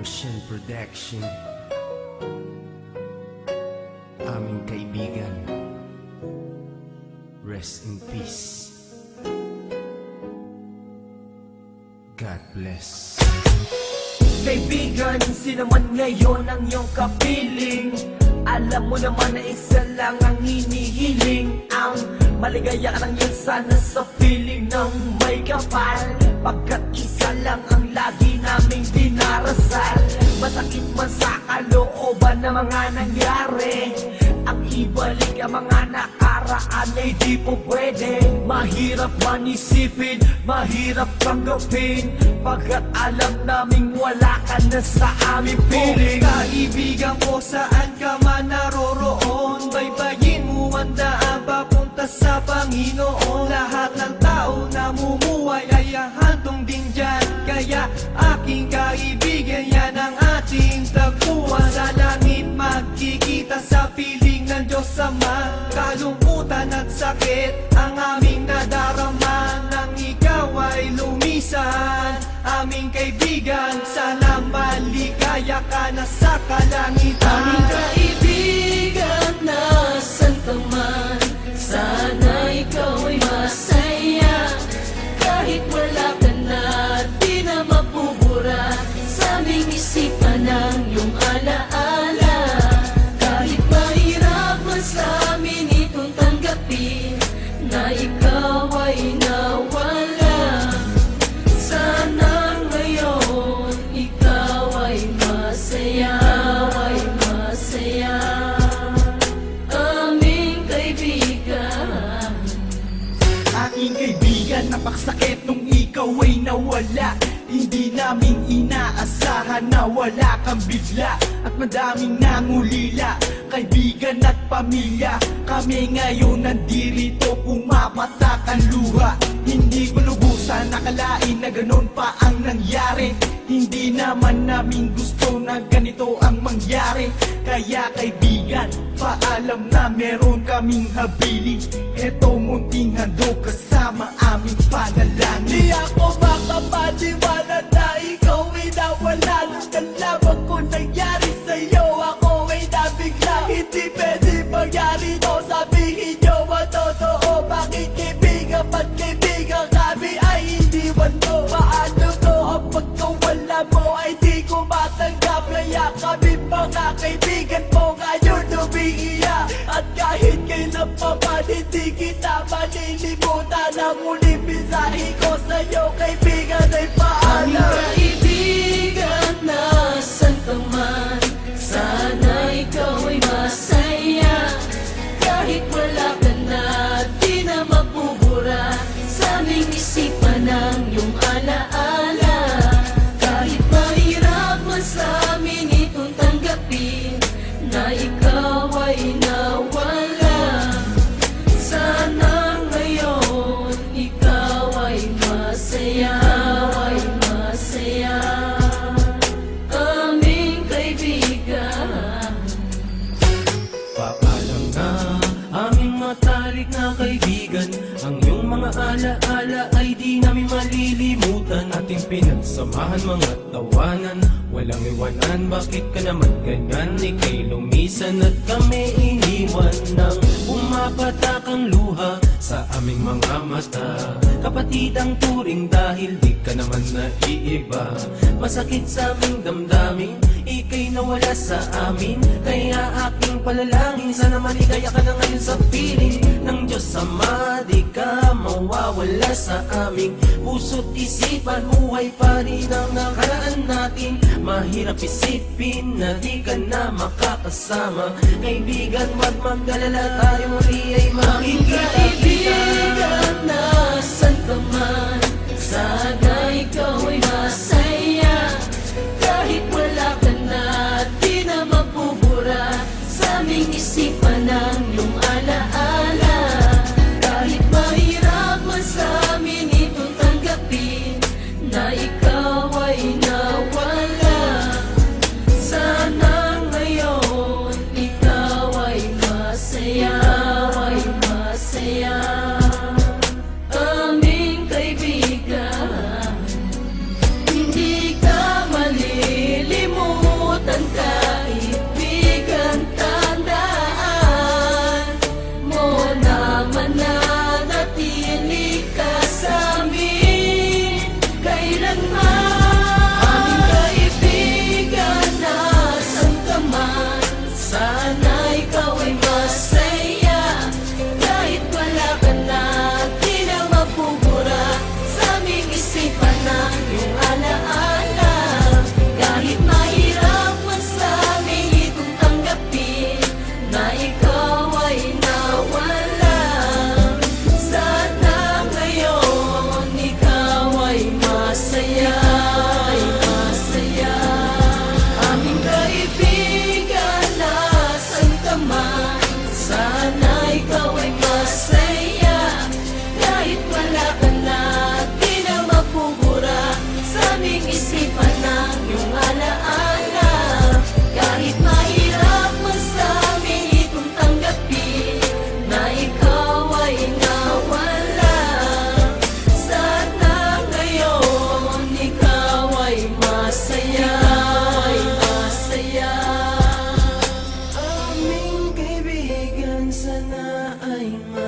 Immersion Production. Aming kaibigan, rest in peace. God bless. Kaibigan, sino man ngayon ang iyong kapiling? Alam mo naman na isa lang ang hinihiling. Ang maligaya ka lang yan sana sa piling ng may kapal, pagkat isa lang ang lagi naming dinarasal. Masakit man sa kalooban na mga nangyari, ang ibalik ang mga nakaraan ay di po pwede. Mahirap man isipin, mahirap tanggapin, pagkat alam naming wala ka na sa aming piling. Kaibigan ko, saan ka man naroroon, baybayin mo ang daan papunta sa Panginoon. Lahat ng tao na mumuhay ay hantong din dyan, kaya aking kaibigan, yan ang ating tagpuan. Sa langit magkikita sa piling ng Diyos Ama, kalungkutan at sakit ang aming nadarama. Nang ikaw ay lumisan, aming kaibigan, sana maligaya ka na sa kalangitan. Aming kaibigan, nasan ka man, sana ikaw ay masaya. Kahit wala ka na, di na mapubura sa aming isipan ng iyong alaala. Kahit mahirap man sa amin itong tanggapin, na ikaw ay nawala. Sana ngayon ikaw ay masaya, aming kaibigan. Aking kaibigan, napaksakit nung ikaw ay nawala. Hindi namin inaasahan na wala kang bigla, at madaming nangulila, kaibigan at pamilya. Kami ngayon nandirito, pumapatak ang luha. Hindi ko lubusan nakalain na ganon pa ang nangyari. Hindi naman namin gusto na ganito ang mangyari. Kaya kaibigan, paalam na meron kaming habilin. Eto munting handog kasama aming panalangin. Di ako makapaniwala na ikaw ay nawala. Nung nalaman ko nangyari sa'yo, ako ay nabigla. Hindi pwede mangyari to, sabihin nyo ang totoo. Bakit kaibigan, ba't kaibigan kami ay iniwan mo? Paano to ang pagkawala mo ay di ko matanggap? Kaya kami mga kaibigan mo ngayon umiiyak. At kahit kailan pa man hindi kita malilimutan. Ang muling mensahe ko sa'yo kaibigan ay Aming paalam. kaibigan, nasan ka man, sana ikaw ay masaya. Kahit wala ka na, di na mapubura sa aming isipan ng iyong alaala. Kahit mahirap man sa amin itong tanggapin, na ikaw ay nawala. Sana ngayon ikaw ay masaya, aming kaibigan. Paalam na aming matalik na kaibigan, ang iyong mga alaala ay di namin malilimutan. Ating pinagsamahan mga tawanan, walang iwanan. Bakit ka naman ganyan? Ika'y lumisan at kami iniwan. Nang umapatak ang luha sa aming mga mata, kapatid ang turing dahil di ka naman naiiba. Masakit sa aming damdamin, ika'y nawala sa amin. Kaya aking palalangin, sana maligaya ka na ngayon sa piling ng Diyos Ama. Di ka mawawala sa aming puso't isipan. Buhay pa rin ang nakaraan natin. Mahirap isipin na di ka na makakasama. Kaibigan, wag mag-alala, tayo muli ay makikita. Kaibigan, nasan ka man, sana ikaw ay masaya. Kahit wala ka na, di na mapubura sa aming isipan ng iyong alaala. Kahit mahirap man sa amin itong tanggapin, na ikaw ay nawala. Sana ngayon ikaw ay masaya, aming kaibigan. Hindi ka malilimutan. aking